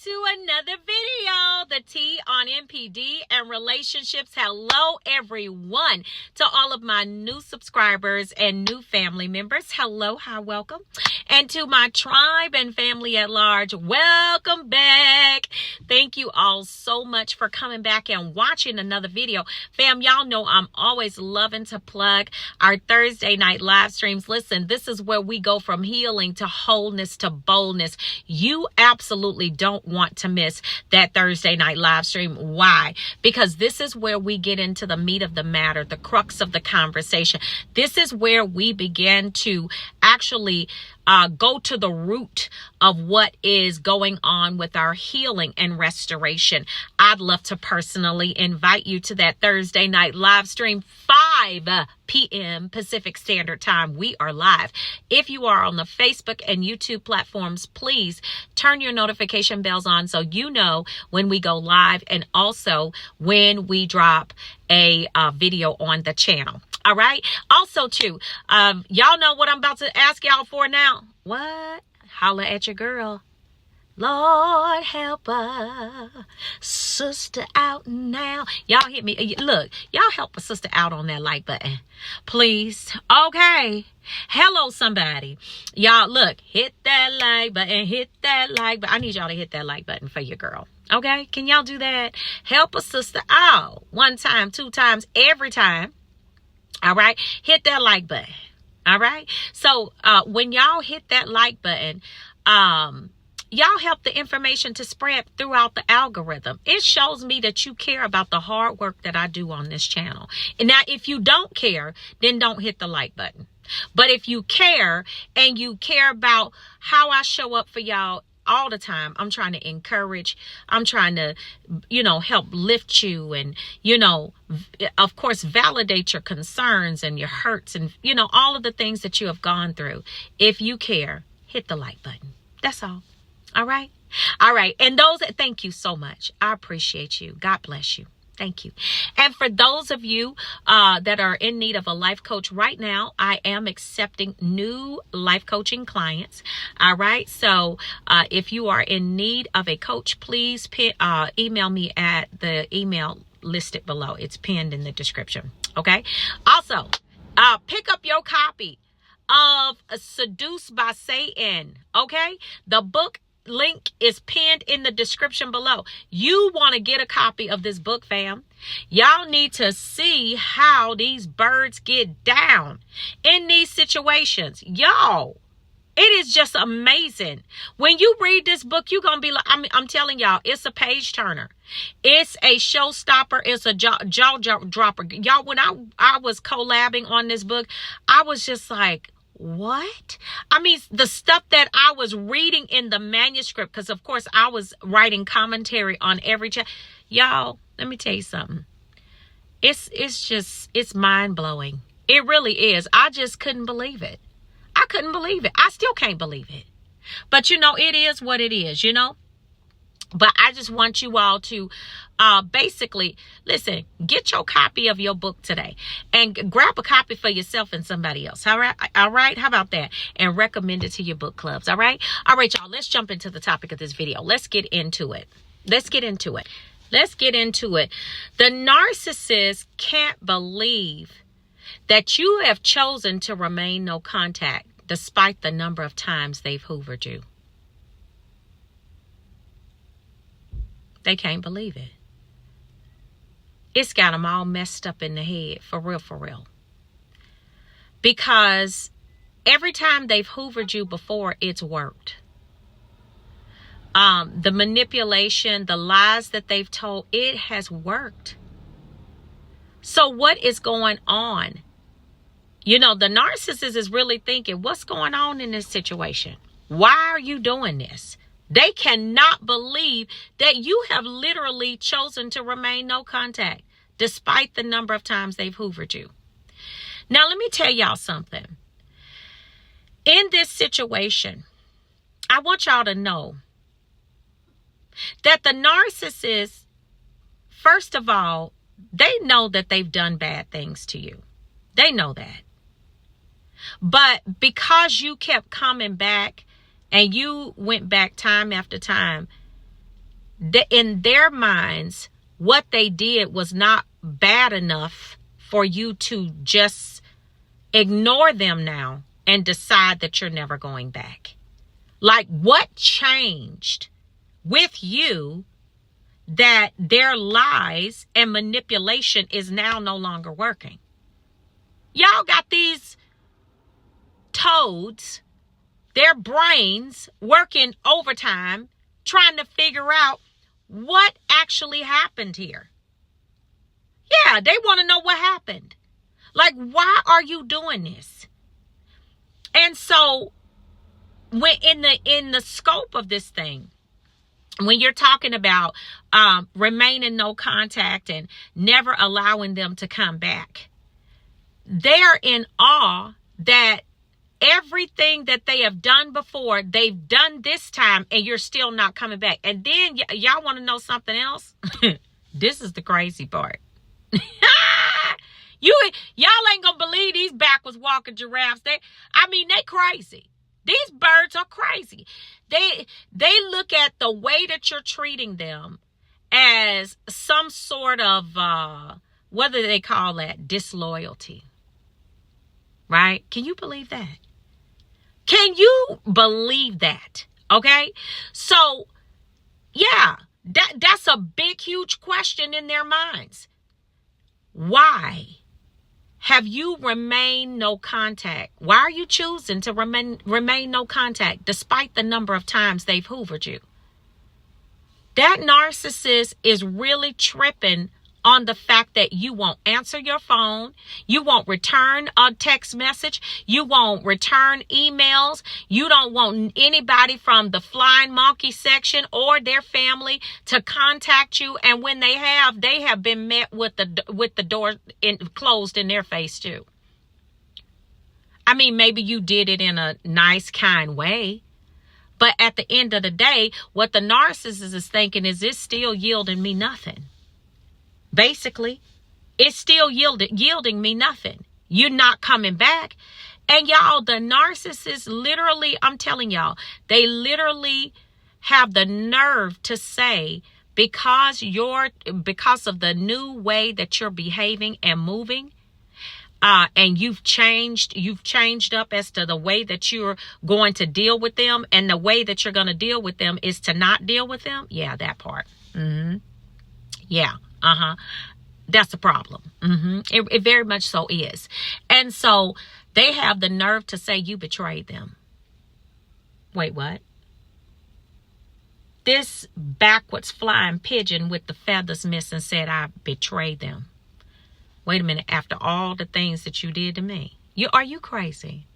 to another video, the T on NPD and relationships. Hello, everyone. To all of my new subscribers and new family members, hello, hi, welcome. And to my tribe and family at large, welcome back. Thank you all so much for coming back and watching another video. Fam, y'all know I'm always loving to plug our Thursday night live streams. Listen, this is where we go from healing to wholeness to boldness. You absolutely don't want to miss that Thursday night live stream. Why? Because this is where we get into the meat of the matter, the crux of the conversation. This is where we begin to actually go to the root of what is going on with our healing and restoration. I'd love to personally invite you to that Thursday night live stream, 5 p.m. Pacific Standard Time. We are live. If you are on the Facebook and YouTube platforms, please turn your notification bells on so you know when we go live and also when we drop a video on the channel. All right. Also, too, y'all know what I'm about to ask y'all for now. What? Holla at your girl. Lord help a sister out now. Y'all hit me. Look, y'all help a sister out on that like button, please. Okay. Hello, somebody. Y'all, look, hit that like button. Hit that like button. I need y'all to hit that like button for your girl. Okay. Can y'all do that? Help a sister out. 1 time, 2 times, every time. All right. Hit that like button. All right. So when y'all hit that like button, y'all help the information to spread throughout the algorithm. It shows me that you care about the hard work that I do on this channel. And now, if you don't care, then don't hit the like button. But if you care and you care about how I show up for y'all all the time, I'm trying to encourage, I'm trying to, help lift you and, of course, validate your concerns and your hurts and, all of the things that you have gone through. If you care, hit the like button. That's all. All right. All right. And those that, thank you so much. I appreciate you. God bless you. Thank you. And for those of you that are in need of a life coach right now, I am accepting new life coaching clients. All right. So if you are in need of a coach, please email me at the email listed below. It's pinned in the description. Okay. Also, pick up your copy of Seduced by Satan. Okay. The book link is pinned in the description below. You want to get a copy of this book, fam. Y'all need to see how these birds get down in these situations. Y'all, it is just amazing. When you read this book, you're going to be like, I'm telling y'all, it's a page turner. It's a showstopper. It's a jaw dropper. Y'all, when I was collabing on this book, I was just like, what? I mean, the stuff that I was reading in the manuscript, because of course I was writing commentary on every chapter. Y'all, let me tell you something. It's mind blowing. It really is. I just couldn't believe it. I couldn't believe it. I still can't believe it. But it is what it is, But I just want you all to basically, listen, get your copy of your book today and grab a copy for yourself and somebody else. All right. All right. How about that? And recommend it to your book clubs. All right. All right, y'all. Let's jump into the topic of this video. Let's get into it. Let's get into it. Let's get into it. The narcissist can't believe that you have chosen to remain no contact despite the number of times they've hoovered you. They can't believe it. It's got them all messed up in the head, for real, for real. Because every time they've hoovered you before, it's worked. The manipulation, the lies that they've told, it has worked. So what is going on? The narcissist is really thinking, what's going on in this situation? Why are you doing this? They cannot believe that you have literally chosen to remain no contact despite the number of times they've hoovered you. Now, let me tell y'all something. In this situation, I want y'all to know that the narcissist, first of all, they know that they've done bad things to you. They know that. But because you kept coming back and you went back time after time, in their minds, what they did was not bad enough for you to just ignore them now and decide that you're never going back. Like, what changed with you that their lies and manipulation is now no longer working? Y'all got these toads, their brains working overtime, trying to figure out what actually happened here. Yeah, they want to know what happened. Like, why are you doing this? And so, when in the scope of this thing, when you're talking about remaining no contact and never allowing them to come back, they're in awe that everything that they have done before, they've done this time, and you're still not coming back. And then y'all want to know something else? This is the crazy part. Y'all ain't gonna believe these backwards walking giraffes. They crazy. These birds are crazy. They look at the way that you're treating them as some sort of what do they call that? Disloyalty. Right? Can you believe that? Can you believe that? Okay? So, yeah, that's a big, huge question in their minds. Why have you remained no contact? Why are you choosing to remain no contact despite the number of times they've hoovered you? That narcissist is really tripping on the fact that you won't answer your phone, you won't return a text message, you won't return emails, you don't want anybody from the flying monkey section or their family to contact you, and when they have been met with the door closed in their face too. I mean, maybe you did it in a nice, kind way, but at the end of the day, what the narcissist is thinking is, it's still yielding me nothing. Basically, it's still yielding me nothing. You're not coming back. And y'all, the narcissists literally, I'm telling y'all, they literally have the nerve to say, because of the new way that you're behaving and moving, and you've changed up as to the way that you're going to deal with them, and the way that you're going to deal with them is to not deal with them. Yeah, that part. Yeah. That's a problem. It very much so is. And so they have the nerve to say you betrayed them. Wait, what? This backwards flying pigeon with the feathers missing said I betrayed them. Wait a minute. After all the things that you did to me, are you crazy?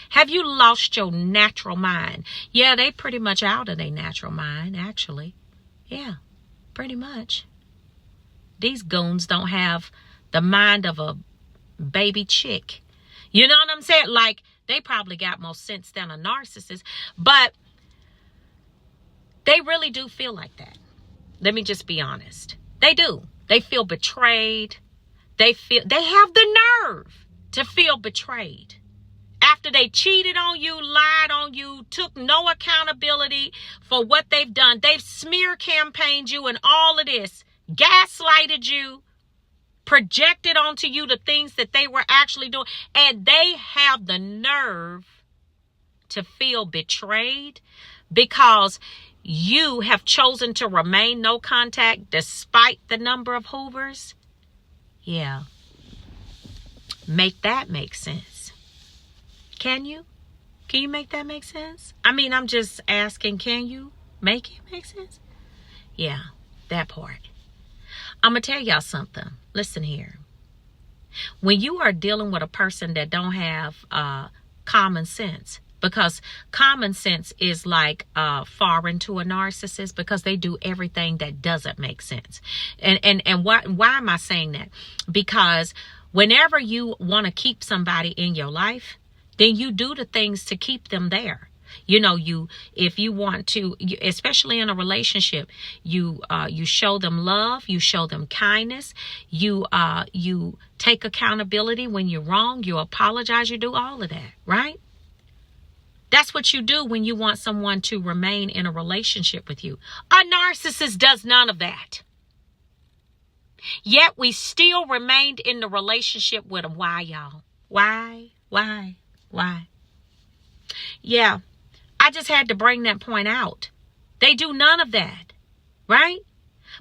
Have you lost your natural mind? Yeah, they pretty much out of their natural mind, actually. Yeah, pretty much. These goons don't have the mind of a baby chick. You know what I'm saying? Like, they probably got more sense than a narcissist, but they really do feel like that. Let me just be honest. They do. They feel betrayed. They have the nerve to feel betrayed. After they cheated on you, lied on you, took no accountability for what they've done. They've smear campaigned you and all of this. Gaslighted you, projected onto you the things that they were actually doing, and they have the nerve to feel betrayed because you have chosen to remain no contact despite the number of hoovers. Yeah, make that make sense. Can you make that make sense? I mean, I'm just asking, can you make it make sense? Yeah, that part. I'm going to tell y'all something. Listen here. When you are dealing with a person that don't have common sense, because common sense is like foreign to a narcissist, because they do everything that doesn't make sense. And why am I saying that? Because whenever you want to keep somebody in your life, then you do the things to keep them there. You know, if you want to, especially in a relationship, you show them love, you show them kindness, you take accountability when you're wrong, you apologize, you do all of that, right? That's what you do when you want someone to remain in a relationship with you. A narcissist does none of that. Yet we still remained in the relationship with them. Why, y'all? Why? Yeah, I just had to bring that point out. They do none of that, right?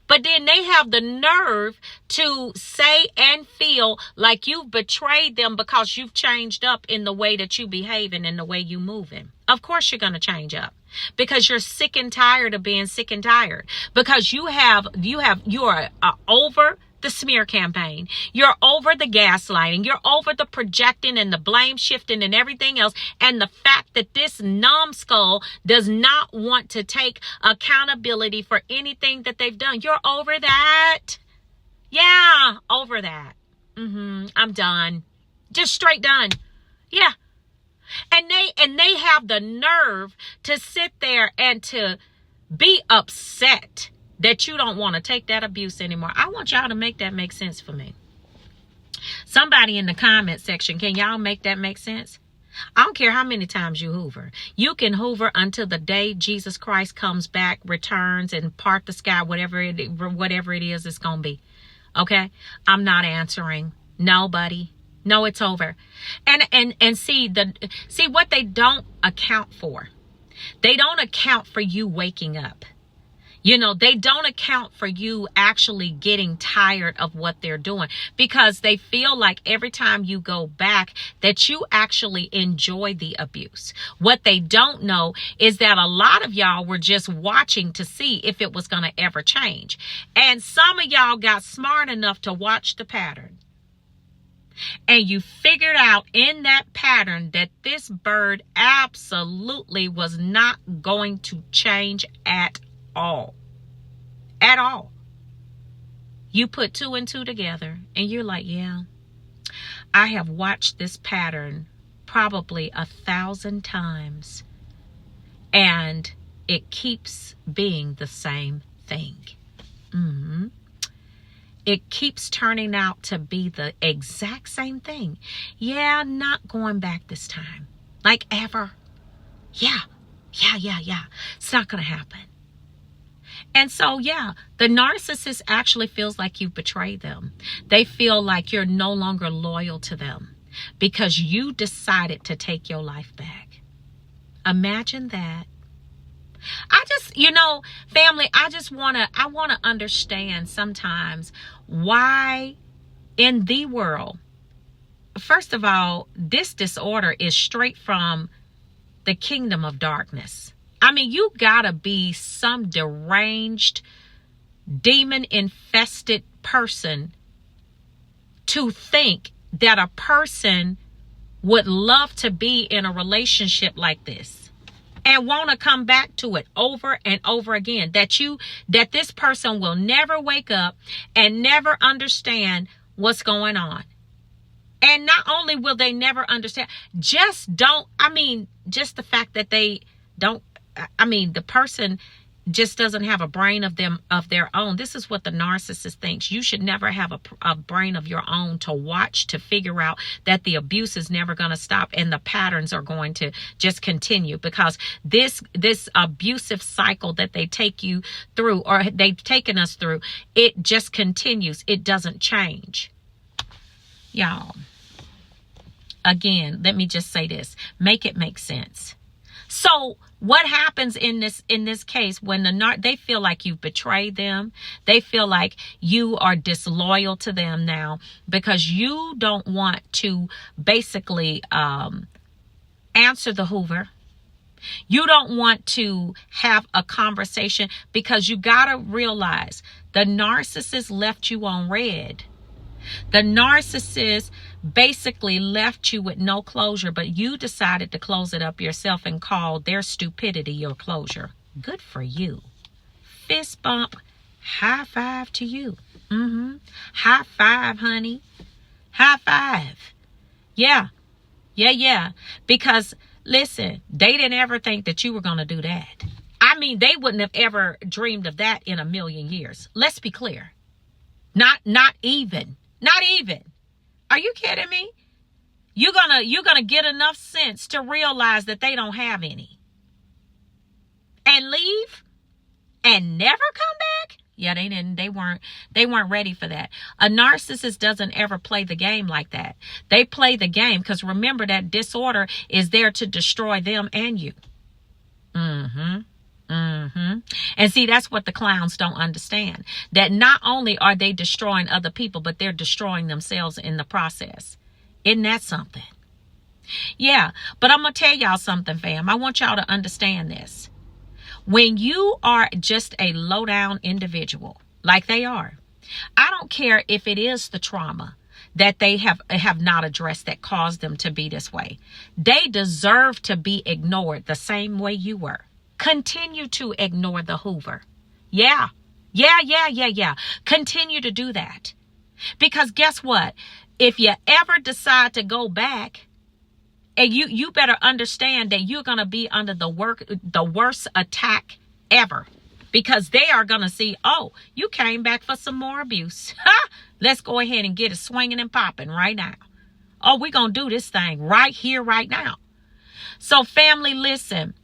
But then they have the nerve to say and feel like you've betrayed them because you've changed up in the way that you behaving and the way you moving. Of course you're going to change up because you're sick and tired of being sick and tired, because you are over the smear campaign. You're over the gaslighting. You're over the projecting and the blame shifting and everything else. And the fact that this numbskull does not want to take accountability for anything that they've done. You're over that. Yeah, over that. I'm done. Just straight done. Yeah. And they have the nerve to sit there and to be upset that you don't want to take that abuse anymore. I want y'all to make that make sense for me. Somebody in the comment section, can y'all make that make sense? I don't care how many times you hoover. You can hoover until the day Jesus Christ comes back, returns, and part the sky, whatever it is it's going to be. Okay? I'm not answering. No, buddy. No, it's over. And see what they don't account for. They don't account for you waking up. You know, they don't account for you actually getting tired of what they're doing, because they feel like every time you go back that you actually enjoy the abuse. What they don't know is that a lot of y'all were just watching to see if it was going to ever change. And some of y'all got smart enough to watch the pattern. And you figured out in that pattern that this bird absolutely was not going to change at all. At all. You put 2 and 2 together and you're like, yeah, I have watched this pattern probably 1,000 times and it keeps being the same thing. It keeps turning out to be the exact same thing. Yeah, not going back this time. Like ever. Yeah. It's not going to happen. And so, yeah, the narcissist actually feels like you've betrayed them. They feel like you're no longer loyal to them because you decided to take your life back. Imagine that. Family, I want to understand sometimes why in the world, first of all, this disorder is straight from the kingdom of darkness. I mean, you gotta be some deranged, demon-infested person to think that a person would love to be in a relationship like this and want to come back to it over and over again. That this person will never wake up and never understand what's going on. And not only will they never understand, just the fact that they don't, the person just doesn't have a brain of their own. This is what the narcissist thinks. You should never have a brain of your own to watch, to figure out that the abuse is never going to stop and the patterns are going to just continue, because this abusive cycle that they take you through, or they've taken us through, it just continues. It doesn't change. Y'all, again, let me just say this. Make it make sense. So what happens in this case when they feel like you've betrayed them? They feel like you are disloyal to them now because you don't want to basically answer the Hoover. You don't want to have a conversation because you got to realize the narcissist left you on red. The narcissist basically left you with no closure, but you decided to close it up yourself and call their stupidity your closure. Good for you. Fist bump. High five to you. High five, honey. High five. Yeah. Because, listen, they didn't ever think that you were going to do that. I mean, they wouldn't have ever dreamed of that in a million years. Let's be clear. Not even. Not even. Are you kidding me? You're gonna get enough sense to realize that they don't have any. And leave and never come back? Yeah, they weren't ready for that. A narcissist doesn't ever play the game like that. They play the game because remember that disorder is there to destroy them and you. And see, that's what the clowns don't understand. That not only are they destroying other people, but they're destroying themselves in the process. Isn't that something? Yeah, but I'm going to tell y'all something, fam. I want y'all to understand this. When you are just a low-down individual, like they are, I don't care if it is the trauma that they have not addressed that caused them to be this way. They deserve to be ignored the same way you were. Continue to ignore the Hoover. Yeah. Continue to do that. Because guess what? If you ever decide to go back, and you better understand that you're going to be under the worst attack ever. Because they are going to see, oh, you came back for some more abuse. Let's go ahead and get it swinging and popping right now. Oh, we're going to do this thing right here, right now. So family, listen.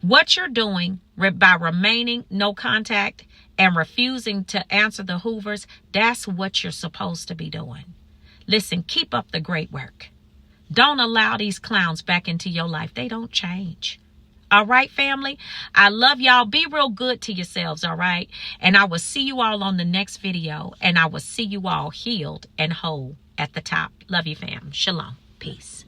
What you're doing by remaining no contact and refusing to answer the Hoovers, that's what you're supposed to be doing. Listen, keep up the great work. Don't allow these clowns back into your life. They don't change. All right, family? I love y'all. Be real good to yourselves, all right? And I will see you all on the next video. And I will see you all healed and whole at the top. Love you, fam. Shalom. Peace.